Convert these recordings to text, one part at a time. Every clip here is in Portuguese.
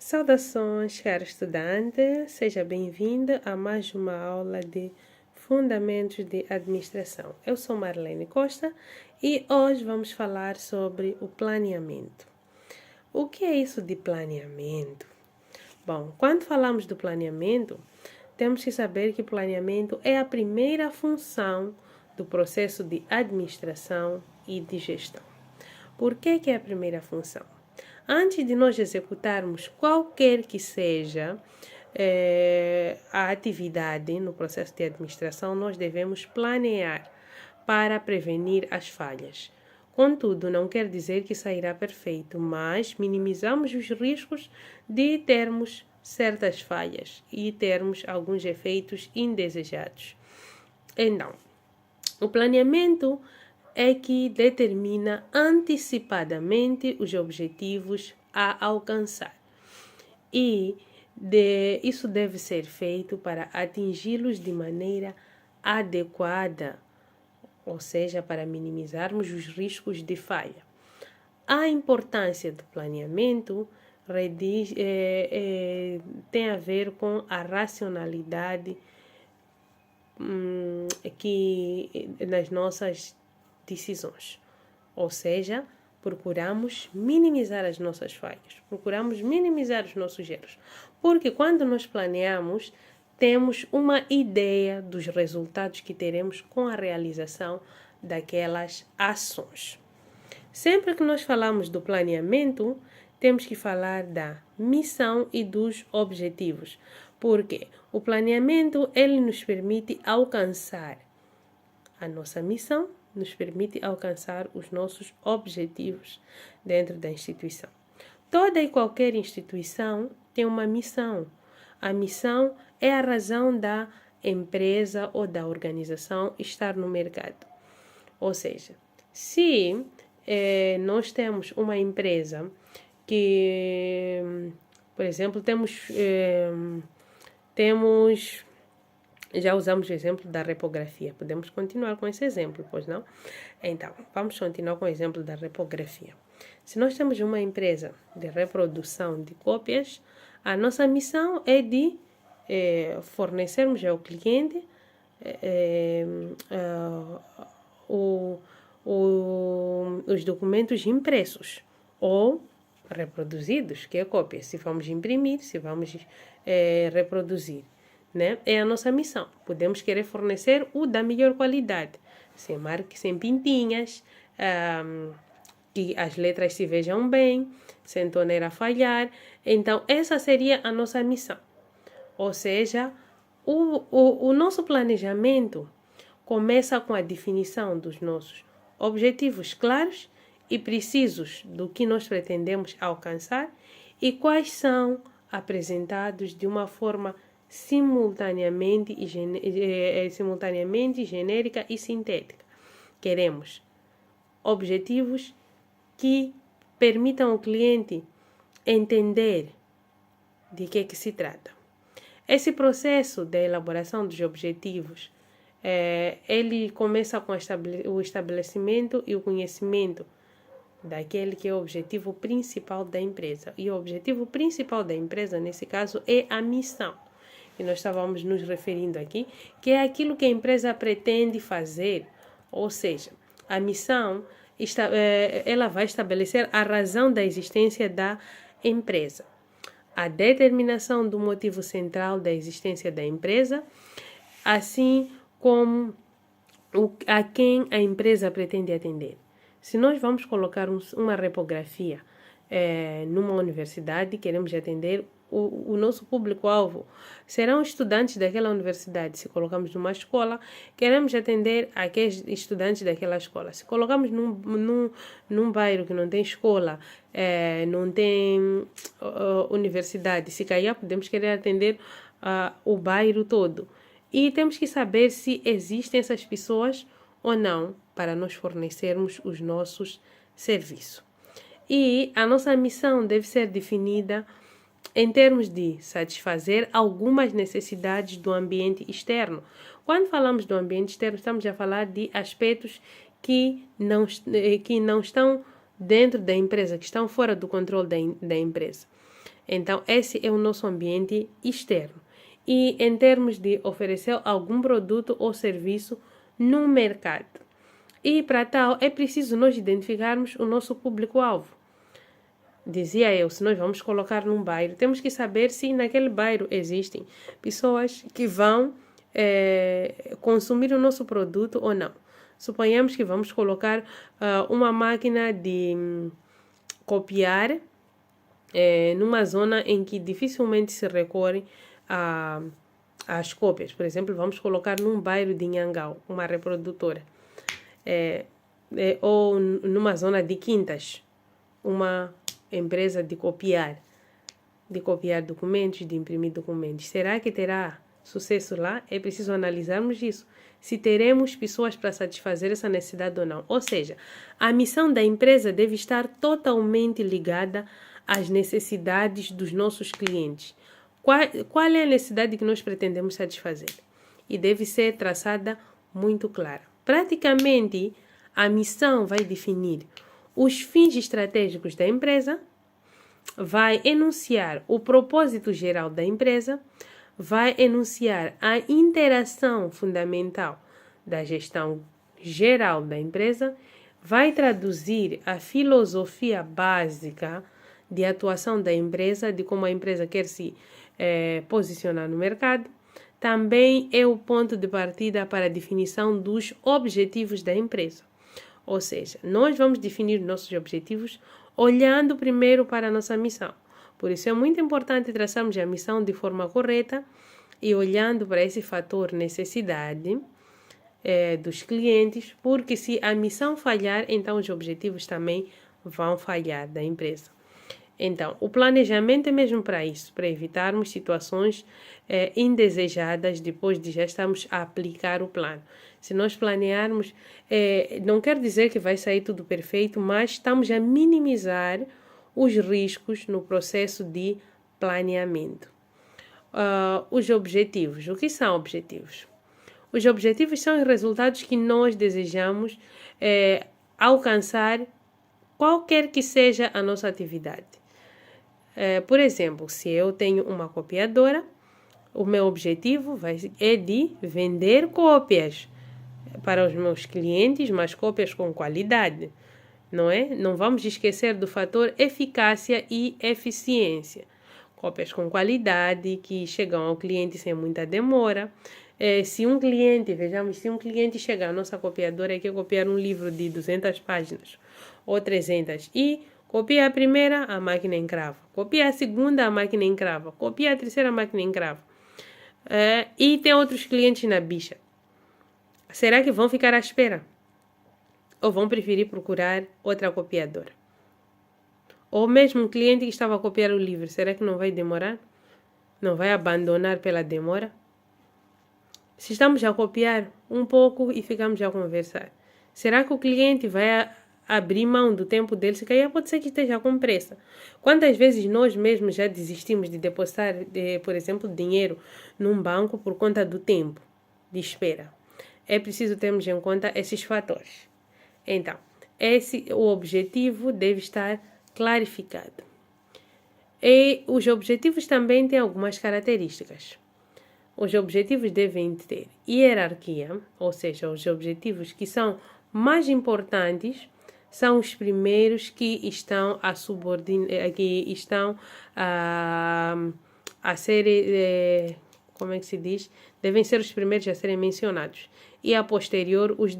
Saudações, caro estudante, seja bem-vindo a mais uma aula de Fundamentos de Administração. Eu sou Marlene Costa e hoje vamos falar sobre o planeamento. O que é isso de planeamento? Bom, quando falamos do planeamento, temos que saber que planeamento é a primeira função do processo de administração e de gestão. Por que é a primeira função? Antes de nós executarmos qualquer que seja a atividade no processo de administração, nós devemos planear para prevenir as falhas. Contudo, não quer dizer que sairá perfeito, mas minimizamos os riscos de termos certas falhas e termos alguns efeitos indesejados. Então, o planeamento é que determina antecipadamente os objetivos a alcançar. E isso deve ser feito para atingi-los de maneira adequada, ou seja, para minimizarmos os riscos de falha. A importância do planeamento tem a ver com a racionalidade nas nossas decisões, ou seja, procuramos minimizar as nossas falhas, procuramos minimizar os nossos erros, porque quando nós planeamos, temos uma ideia dos resultados que teremos com a realização daquelas ações. Sempre que nós falamos do planeamento, temos que falar da missão e dos objetivos, porque o planeamento ele nos permite alcançar a nossa missão, nos permite alcançar os nossos objetivos dentro da instituição. Toda e qualquer instituição tem uma missão. A missão é a razão da empresa ou da organização estar no mercado. Ou seja, se nós temos uma empresa que, por exemplo, já usamos o exemplo da repografia. Podemos continuar com esse exemplo, pois não? Então, vamos continuar com o exemplo da repografia. Se nós temos uma empresa de reprodução de cópias, a nossa missão é de fornecermos ao cliente os documentos impressos ou reproduzidos, que é cópia. Se vamos imprimir, se vamos reproduzir. Né? É a nossa missão. Podemos querer fornecer o da melhor qualidade, sem marcas, sem pintinhas, que as letras se vejam bem, sem toneira falhar. Então, essa seria a nossa missão. Ou seja, o nosso planejamento começa com a definição dos nossos objetivos claros e precisos do que nós pretendemos alcançar e quais são apresentados de uma forma simultaneamente genérica e sintética. Queremos objetivos que permitam ao cliente entender de que se trata. Esse processo de elaboração dos objetivos, ele começa com o estabelecimento e o conhecimento daquele que é o objetivo principal da empresa. E o objetivo principal da empresa, nesse caso, é a missão. E nós estávamos nos referindo aqui, que é aquilo que a empresa pretende fazer, ou seja, a missão, ela vai estabelecer a razão da existência da empresa, a determinação do motivo central da existência da empresa, assim como a quem a empresa pretende atender. Se nós vamos colocar uma repografia numa universidade, queremos atender o nosso público-alvo serão estudantes daquela universidade. Se colocamos numa escola, queremos atender aqueles estudantes daquela escola. Se colocamos num bairro que não tem escola, não tem universidade, se calhar podemos querer atender o bairro todo. E temos que saber se existem essas pessoas ou não para nós fornecermos os nossos serviços. E a nossa missão deve ser definida em termos de satisfazer algumas necessidades do ambiente externo. Quando falamos do ambiente externo, estamos a falar de aspectos que não estão dentro da empresa, que estão fora do controle da empresa. Então, esse é o nosso ambiente externo. E em termos de oferecer algum produto ou serviço no mercado. E para tal, é preciso nós identificarmos o nosso público-alvo. Dizia eu, se nós vamos colocar num bairro, temos que saber se naquele bairro existem pessoas que vão consumir o nosso produto ou não. Suponhamos que vamos colocar uma máquina de copiar numa zona em que dificilmente se recorre às cópias. Por exemplo, vamos colocar num bairro de Nhangau, uma reprodutora. Ou numa zona de Quintas, uma empresa de copiar documentos, de imprimir documentos. Será que terá sucesso lá? É preciso analisarmos isso. Se teremos pessoas para satisfazer essa necessidade ou não. Ou seja, a missão da empresa deve estar totalmente ligada às necessidades dos nossos clientes. Qual é a necessidade que nós pretendemos satisfazer? E deve ser traçada muito clara. Praticamente, a missão vai definir os fins estratégicos da empresa, vai enunciar o propósito geral da empresa, vai enunciar a interação fundamental da gestão geral da empresa, vai traduzir a filosofia básica de atuação da empresa, de como a empresa quer se posicionar no mercado. Também é o ponto de partida para a definição dos objetivos da empresa. Ou seja, nós vamos definir nossos objetivos olhando primeiro para a nossa missão. Por isso é muito importante traçarmos a missão de forma correta e olhando para esse fator necessidade dos clientes, porque se a missão falhar, então os objetivos também vão falhar da empresa. Então, o planejamento é mesmo para isso, para evitarmos situações indesejadas depois de já estarmos a aplicar o plano. Se nós planearmos, não quer dizer que vai sair tudo perfeito, mas estamos a minimizar os riscos no processo de planeamento. Os objetivos. O que são objetivos? Os objetivos são os resultados que nós desejamos alcançar, qualquer que seja a nossa atividade. Por exemplo, se eu tenho uma copiadora, o meu objetivo é de vender cópias para os meus clientes, mas cópias com qualidade, não é? Não vamos esquecer do fator eficácia e eficiência. Cópias com qualidade que chegam ao cliente sem muita demora. Se um cliente chega à nossa copiadora e quer copiar um livro de 200 páginas ou 300 e copia a primeira, a máquina encrava. Copia a segunda, a máquina encrava. Copia a terceira, a máquina encrava. E tem outros clientes na bicha. Será que vão ficar à espera? Ou vão preferir procurar outra copiadora? Ou mesmo um cliente que estava a copiar o livro, será que não vai demorar? Não vai abandonar pela demora? Se estamos a copiar um pouco e ficamos a conversar, será que o cliente vai abrir mão do tempo dele? Se calhar pode ser que esteja com pressa. Quantas vezes nós mesmos já desistimos de depositar, por exemplo, dinheiro num banco por conta do tempo de espera? É preciso termos em conta esses fatores. Então, o objetivo deve estar clarificado. E os objetivos também têm algumas características. Os objetivos devem ter hierarquia, ou seja, os objetivos que são mais importantes são os primeiros que estão a ser, como é que se diz? Devem ser os primeiros a serem mencionados. E a posterior, os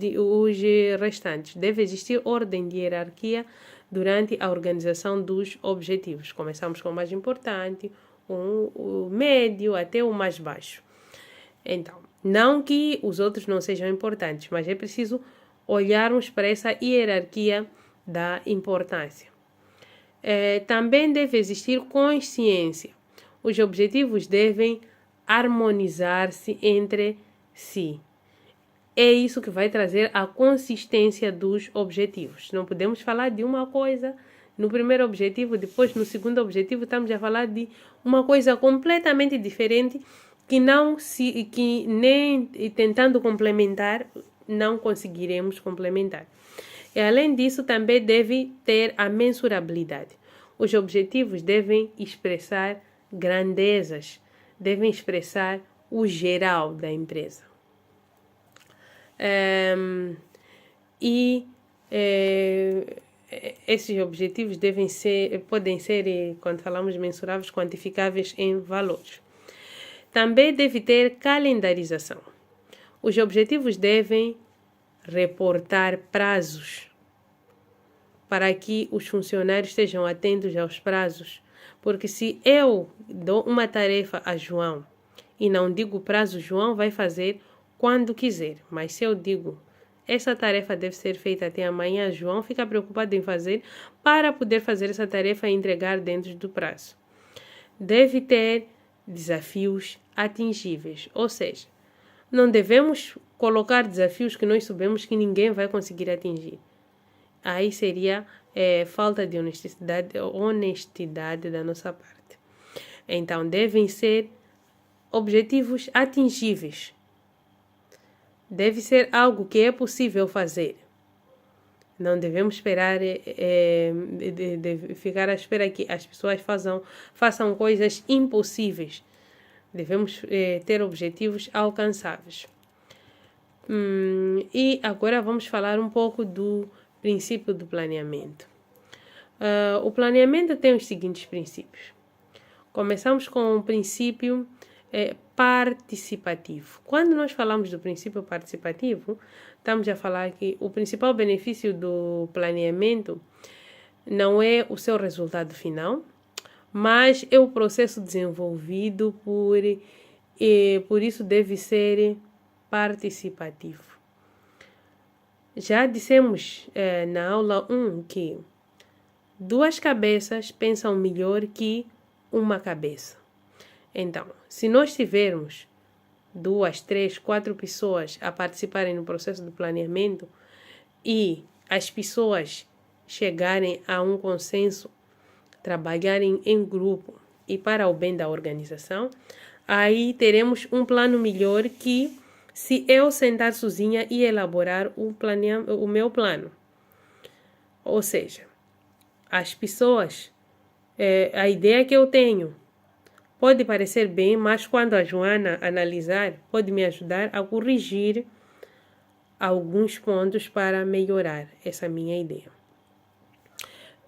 restantes. Deve existir ordem de hierarquia durante a organização dos objetivos. Começamos com o mais importante, o médio até o mais baixo. Então, não que os outros não sejam importantes, mas é preciso olharmos para essa hierarquia da importância. Também deve existir consciência. Os objetivos devem harmonizar-se entre si. É isso que vai trazer a consistência dos objetivos. Não podemos falar de uma coisa no primeiro objetivo, depois no segundo objetivo estamos a falar de uma coisa completamente diferente que nem tentando complementar não conseguiremos complementar. E além disso também deve ter a mensurabilidade. Os objetivos devem expressar grandezas, devem expressar o geral da empresa. Esses objetivos podem ser, quando falamos mensuráveis, quantificáveis em valores. Também deve ter calendarização. Os objetivos devem reportar prazos para que os funcionários estejam atentos aos prazos. Porque se eu dou uma tarefa a João e não digo prazo, João vai fazer quando quiser. Mas se eu digo, essa tarefa deve ser feita até amanhã, João fica preocupado em fazer para poder fazer essa tarefa e entregar dentro do prazo. Deve ter desafios atingíveis, ou seja, não devemos colocar desafios que nós sabemos que ninguém vai conseguir atingir. Aí seria falta de honestidade da nossa parte. Então, devem ser objetivos atingíveis. Deve ser algo que é possível fazer. Não devemos esperar, ficar à espera que as pessoas façam coisas impossíveis. Devemos ter objetivos alcançáveis. E agora vamos falar um pouco do princípio do planeamento. O planeamento tem os seguintes princípios. Começamos com o princípio participativo. Quando nós falamos do princípio participativo, estamos a falar que o principal benefício do planeamento não é o seu resultado final, mas é o processo desenvolvido por isso deve ser participativo. Já dissemos na aula 1 que duas cabeças pensam melhor que uma cabeça. Então, se nós tivermos 2, 3, 4 pessoas a participarem no processo de planeamento e as pessoas chegarem a um consenso, trabalharem em grupo e para o bem da organização, aí teremos um plano melhor que se eu sentar sozinha e elaborar o meu plano. Ou seja, as pessoas, a ideia que eu tenho pode parecer bem, mas quando a Joana analisar, pode me ajudar a corrigir alguns pontos para melhorar essa minha ideia.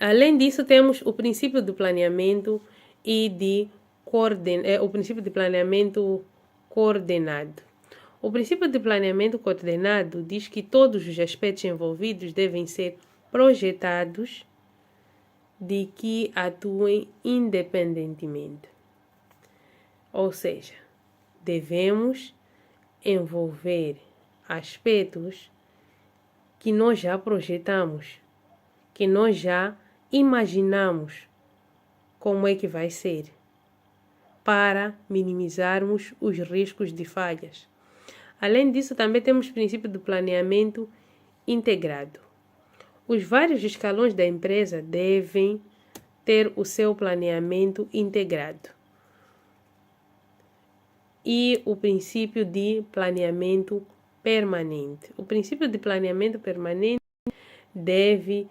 Além disso, temos o princípio do planeamento e o princípio de planeamento coordenado. O princípio de planeamento coordenado diz que todos os aspectos envolvidos devem ser projetados de que atuem independentemente. Ou seja, devemos envolver aspectos que nós já projetamos, que nós já imaginamos como é que vai ser, para minimizarmos os riscos de falhas. Além disso, também temos o princípio do planeamento integrado. Os vários escalões da empresa devem ter o seu planeamento integrado. E o princípio de planeamento permanente. O princípio de planeamento permanente deve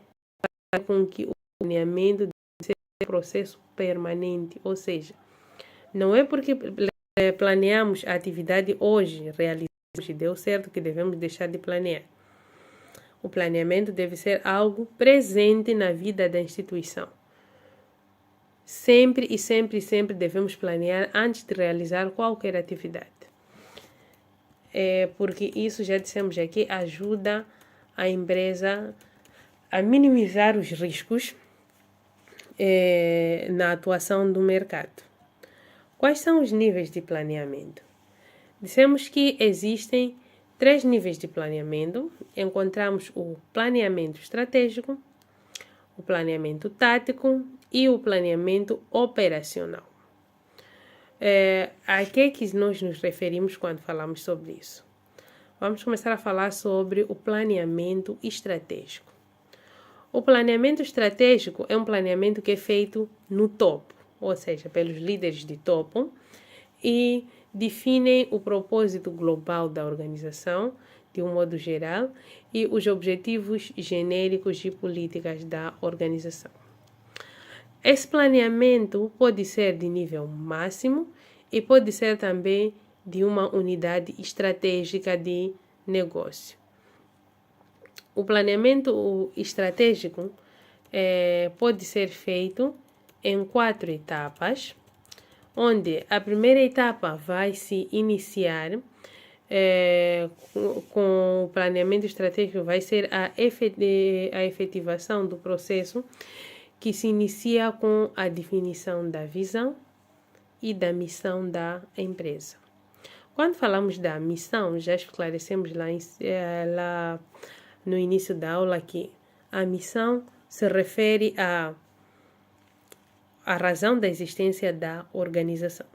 fazer com que o planeamento seja um processo permanente, ou seja, não é porque planeamos a atividade hoje, realizamos e deu certo que devemos deixar de planear. O planeamento deve ser algo presente na vida da instituição. Sempre devemos planear antes de realizar qualquer atividade. Porque isso, já dissemos aqui, ajuda a empresa a minimizar os riscos na atuação do mercado. Quais são os níveis de planeamento? Dissemos que existem 3 níveis de planeamento. Encontramos o planeamento estratégico, o planeamento tático e o planeamento operacional. A que nós nos referimos quando falamos sobre isso? Vamos começar a falar sobre o planeamento estratégico. O planeamento estratégico é um planeamento que é feito no topo, ou seja, pelos líderes de topo, e definem o propósito global da organização, de um modo geral, e os objetivos genéricos e políticas da organização. Esse planeamento pode ser de nível máximo e pode ser também de uma unidade estratégica de negócio. O planeamento estratégico pode ser feito em 4 etapas, onde a primeira etapa vai se iniciar com o planeamento estratégico, vai ser a efetivação do processo, que se inicia com a definição da visão e da missão da empresa. Quando falamos da missão, já esclarecemos lá no início da aula que a missão se refere à razão da existência da organização.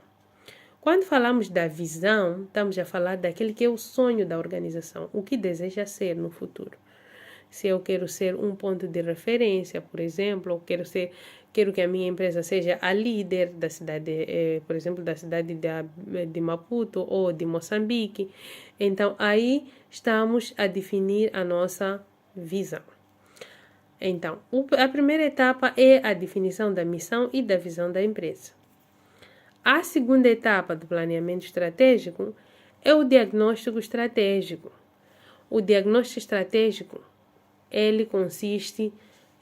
Quando falamos da visão, estamos a falar daquele que é o sonho da organização, o que deseja ser no futuro. Se eu quero ser um ponto de referência, por exemplo, ou quero que a minha empresa seja a líder da cidade, por exemplo, da cidade de Maputo ou de Moçambique, então aí estamos a definir a nossa visão. Então, a primeira etapa é a definição da missão e da visão da empresa. A segunda etapa do planeamento estratégico é o diagnóstico estratégico. O diagnóstico estratégico, ele consiste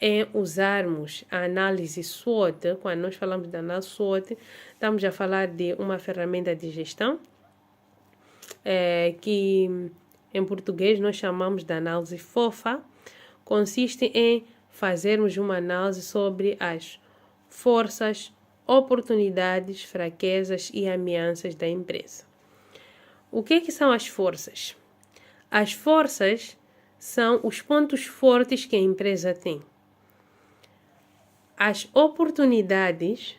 em usarmos a análise SWOT. Quando nós falamos de análise SWOT, estamos a falar de uma ferramenta de gestão, que em português nós chamamos de análise FOFA. Consiste em fazermos uma análise sobre as forças, oportunidades, fraquezas e ameaças da empresa. O que são as forças? As forças são os pontos fortes que a empresa tem. As oportunidades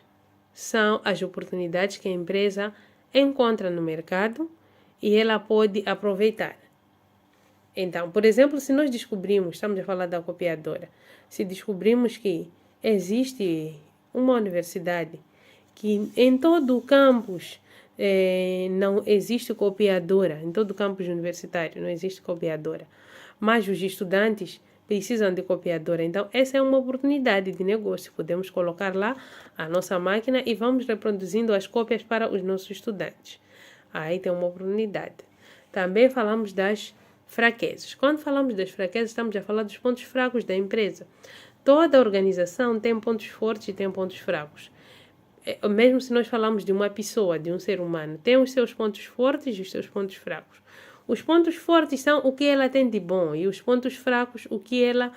são as oportunidades que a empresa encontra no mercado e ela pode aproveitar. Então, por exemplo, se nós descobrimos, estamos a falar da copiadora, se descobrimos que existe uma universidade que em todo o campus não existe copiadora, em todo o campus universitário não existe copiadora, mas os estudantes precisam de copiadora. Então, essa é uma oportunidade de negócio. Podemos colocar lá a nossa máquina e vamos reproduzindo as cópias para os nossos estudantes. Aí tem uma oportunidade. Também falamos das fraquezas. Quando falamos das fraquezas, estamos a falar dos pontos fracos da empresa. Toda organização tem pontos fortes e tem pontos fracos. Mesmo se nós falamos de uma pessoa, de um ser humano, tem os seus pontos fortes e os seus pontos fracos. Os pontos fortes são o que ela tem de bom e os pontos fracos, o que ela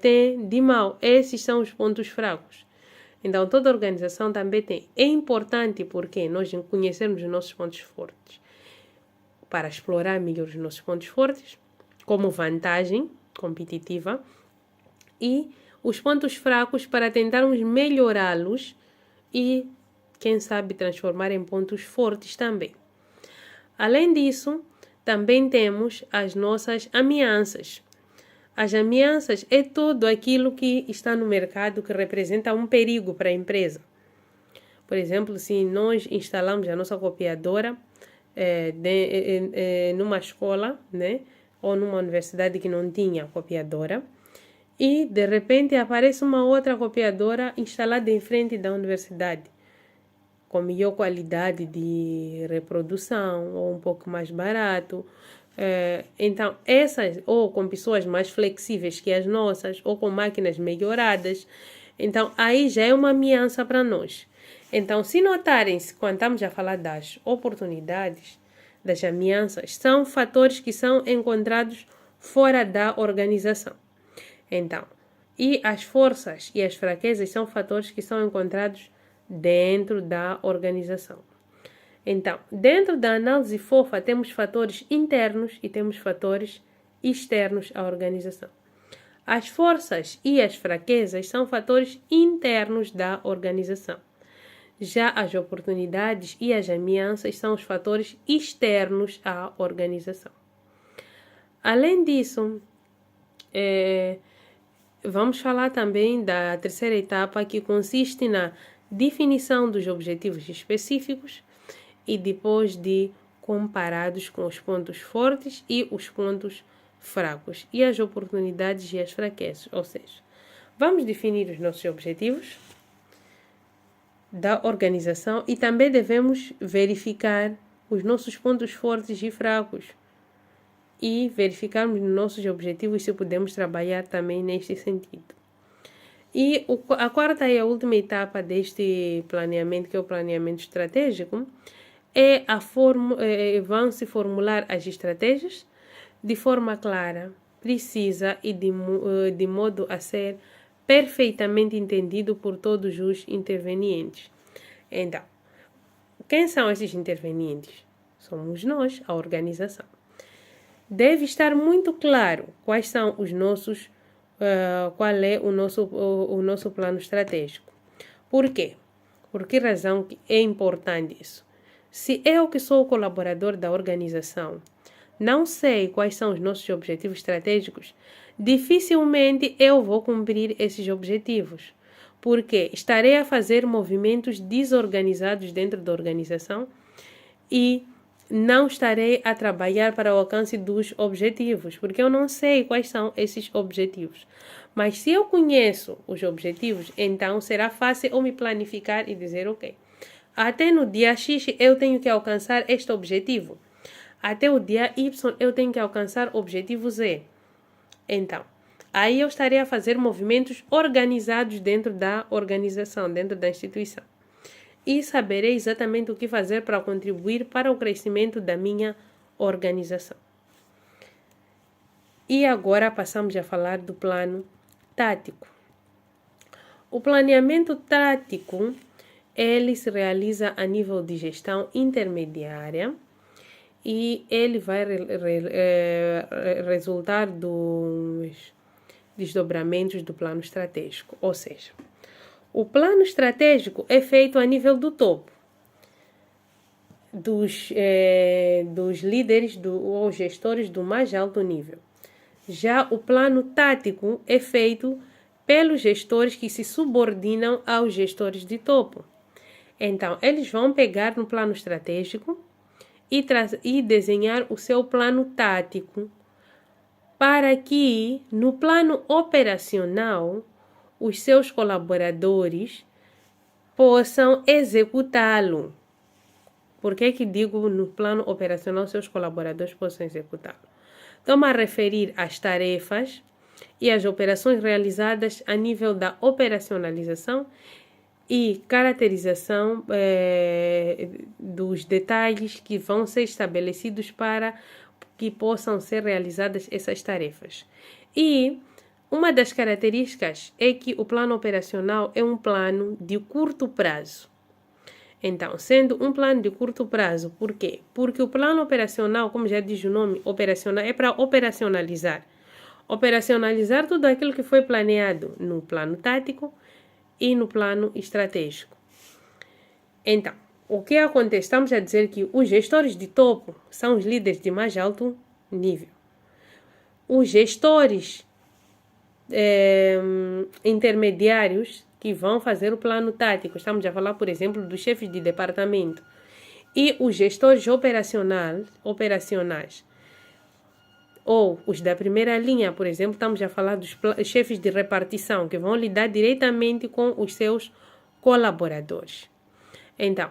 tem de mal. Esses são os pontos fracos. Então, toda organização também tem. É importante porque nós conhecermos os nossos pontos fortes para explorar melhor os nossos pontos fortes como vantagem competitiva e os pontos fracos para tentarmos melhorá-los e, quem sabe, transformar em pontos fortes também. Além disso, também temos as nossas ameaças. As ameaças é tudo aquilo que está no mercado que representa um perigo para a empresa. Por exemplo, se nós instalamos a nossa copiadora numa escola, né, ou numa universidade que não tinha copiadora, e de repente aparece uma outra copiadora instalada em frente da universidade, com melhor qualidade de reprodução, ou um pouco mais barato. Então, essas, ou com pessoas mais flexíveis que as nossas, ou com máquinas melhoradas, então aí já é uma ameaça para nós. Então, se notarem-se, quando estamos a falar das oportunidades, das ameaças, são fatores que são encontrados fora da organização. Então, e as forças e as fraquezas são fatores que são encontrados dentro da organização. Então, dentro da análise FOFA, temos fatores internos e temos fatores externos à organização. As forças e as fraquezas são fatores internos da organização. Já as oportunidades e as ameaças são os fatores externos à organização. Além disso, vamos falar também da terceira etapa, que consiste na definição dos objetivos específicos e depois de comparados com os pontos fortes e os pontos fracos e as oportunidades e as fraquezas. Ou seja, vamos definir os nossos objetivos. da organização e também devemos verificar os nossos pontos fortes e fracos e verificarmos nossos objetivos se podemos trabalhar também neste sentido. E a quarta e a última etapa deste planeamento, que é o planeamento estratégico, vão se formular as estratégias de forma clara, precisa e de modo a ser perfeitamente entendido por todos os intervenientes. Então, quem são esses intervenientes? Somos nós, a organização. Deve estar muito claro quais são os nossos, qual é o nosso plano estratégico. Por quê? Por que razão que é importante isso? Se eu que sou o colaborador da organização não sei quais são os nossos objetivos estratégicos, dificilmente eu vou cumprir esses objetivos, porque estarei a fazer movimentos desorganizados dentro da organização e não estarei a trabalhar para o alcance dos objetivos, porque eu não sei quais são esses objetivos. Mas se eu conheço os objetivos, então será fácil eu me planificar e dizer, ok, até no dia X eu tenho que alcançar este objetivo. Até o dia Y eu tenho que alcançar o objetivo Z. Então, aí eu estarei a fazer movimentos organizados dentro da organização, dentro da instituição. E saberei exatamente o que fazer para contribuir para o crescimento da minha organização. E agora passamos a falar do plano tático. O planeamento tático, ele se realiza a nível de gestão intermediária e ele vai resultar dos desdobramentos do plano estratégico. Ou seja, o plano estratégico é feito a nível do topo, dos líderes ou gestores do mais alto nível. Já o plano tático é feito pelos gestores que se subordinam aos gestores de topo. Então, eles vão pegar no plano estratégico e desenhar o seu plano tático para que, no plano operacional, os seus colaboradores possam executá-lo. Por que digo no plano operacional seus colaboradores possam executá-lo? Estou-me a referir às tarefas e às operações realizadas a nível da operacionalização e caracterização dos detalhes que vão ser estabelecidos para que possam ser realizadas essas tarefas. E uma das características é que o plano operacional é um plano de curto prazo. Então, sendo um plano de curto prazo, por quê? Porque o plano operacional, como já diz o nome, operacional, é para operacionalizar. Operacionalizar tudo aquilo que foi planeado no plano tático e no plano estratégico. Então, o que acontece? Estamos a dizer que os gestores de topo são os líderes de mais alto nível. Os gestores intermediários que vão fazer o plano tático, estamos a falar, por exemplo, dos chefes de departamento, e os gestores operacionais, ou os da primeira linha, por exemplo, estamos a falar dos chefes de repartição, que vão lidar diretamente com os seus colaboradores. Então,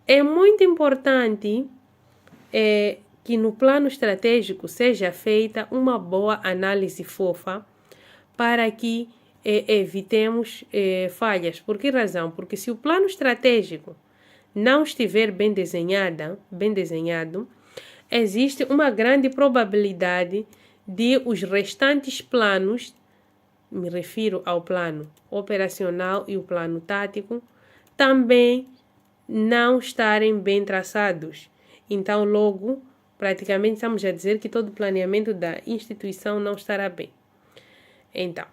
é muito importante que no plano estratégico seja feita uma boa análise fofa para que evitemos falhas. Por que razão? Porque se o plano estratégico não estiver bem desenhado, existe uma grande probabilidade de os restantes planos, me refiro ao plano operacional e o plano tático, também não estarem bem traçados. Então, logo, praticamente estamos a dizer que todo o planeamento da instituição não estará bem. Então,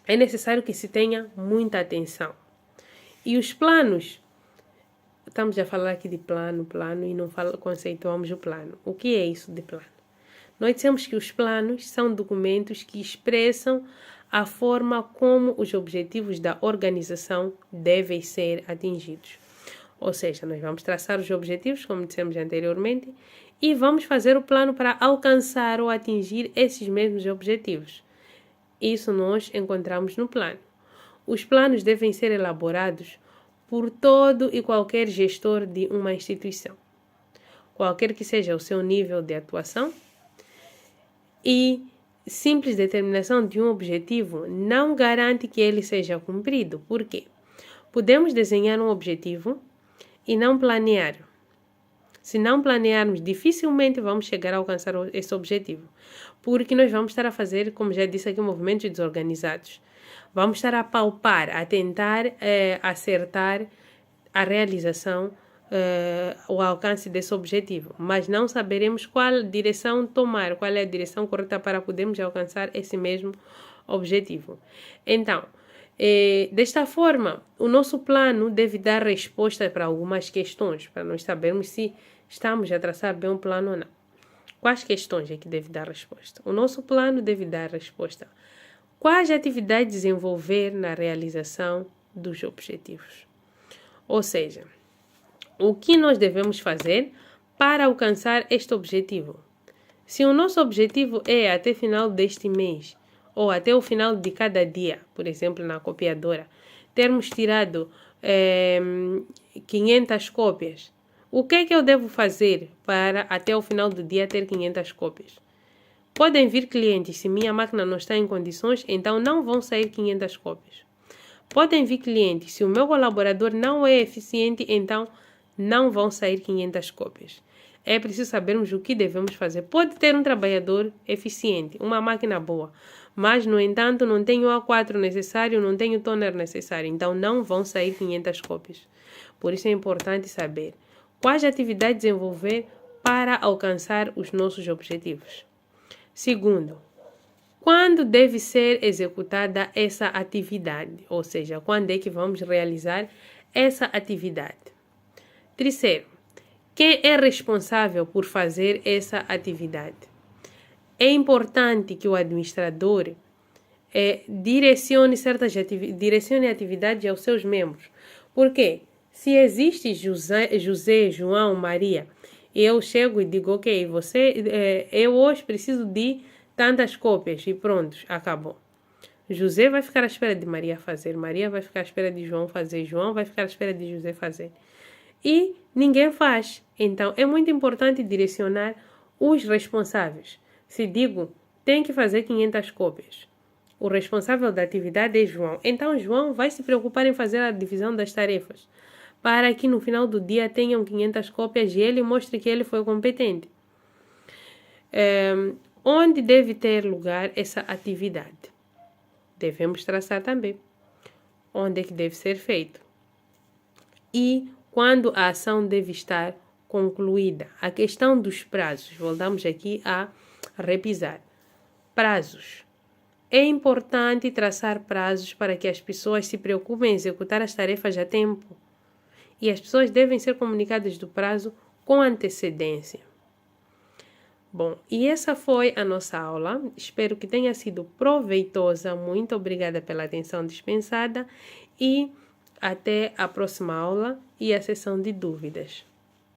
é necessário que se tenha muita atenção. E os planos, estamos a falar aqui de plano, e não conceituamos o plano. O que é isso de plano? Nós dissemos que os planos são documentos que expressam a forma como os objetivos da organização devem ser atingidos. Ou seja, nós vamos traçar os objetivos, como dissemos anteriormente, e vamos fazer o plano para alcançar ou atingir esses mesmos objetivos. Isso nós encontramos no plano. Os planos devem ser elaborados por todo e qualquer gestor de uma instituição, qualquer que seja o seu nível de atuação, e simples determinação de um objetivo não garante que ele seja cumprido. Por quê? Podemos desenhar um objetivo e não planear. Se não planearmos, dificilmente vamos chegar a alcançar esse objetivo, porque nós vamos estar a fazer, como já disse aqui, movimentos desorganizados. Vamos estar a palpar, a tentar acertar a realização, o alcance desse objetivo, mas não saberemos qual direção tomar, qual é a direção correta para podermos alcançar esse mesmo objetivo. Então, desta forma, o nosso plano deve dar resposta para algumas questões, para nós sabermos se estamos a traçar bem um plano ou não. Quais questões é que deve dar resposta? O nosso plano deve dar resposta. Quais atividades desenvolver na realização dos objetivos? Ou seja, o que nós devemos fazer para alcançar este objetivo? Se o nosso objetivo é até final deste mês, ou até o final de cada dia, por exemplo, na copiadora, termos tirado 500 cópias, o que é que eu devo fazer para até o final do dia ter 500 cópias? Podem vir clientes, se minha máquina não está em condições, então não vão sair 500 cópias. Podem vir clientes, se o meu colaborador não é eficiente, então não vão sair 500 cópias. É preciso sabermos o que devemos fazer. Pode ter um trabalhador eficiente, uma máquina boa, mas, no entanto, não tem o A4 necessário, não tem o toner necessário, então não vão sair 500 cópias. Por isso é importante saber quais atividades desenvolver para alcançar os nossos objetivos. Segundo, quando deve ser executada essa atividade? Ou seja, quando é que vamos realizar essa atividade? Terceiro, quem é responsável por fazer essa atividade? É importante que o administrador direcione atividades aos seus membros. Por quê? Se existe José, João, Maria, eu chego e digo, ok, eu hoje preciso de tantas cópias e pronto, acabou. José vai ficar à espera de Maria fazer, Maria vai ficar à espera de João fazer, João vai ficar à espera de José fazer. E ninguém faz. Então, é muito importante direcionar os responsáveis. Se digo, tem que fazer 500 cópias. O responsável da atividade é João. Então, João vai se preocupar em fazer a divisão das tarefas, para que no final do dia tenham 500 cópias e ele mostre que ele foi competente. Onde deve ter lugar essa atividade? Devemos traçar também. Onde é que deve ser feito? E quando a ação deve estar concluída? A questão dos prazos. Voltamos aqui a repisar. Prazos. É importante traçar prazos para que as pessoas se preocupem em executar as tarefas a tempo. E as pessoas devem ser comunicadas do prazo com antecedência. Bom, e essa foi a nossa aula. Espero que tenha sido proveitosa. Muito obrigada pela atenção dispensada e até a próxima aula e a sessão de dúvidas.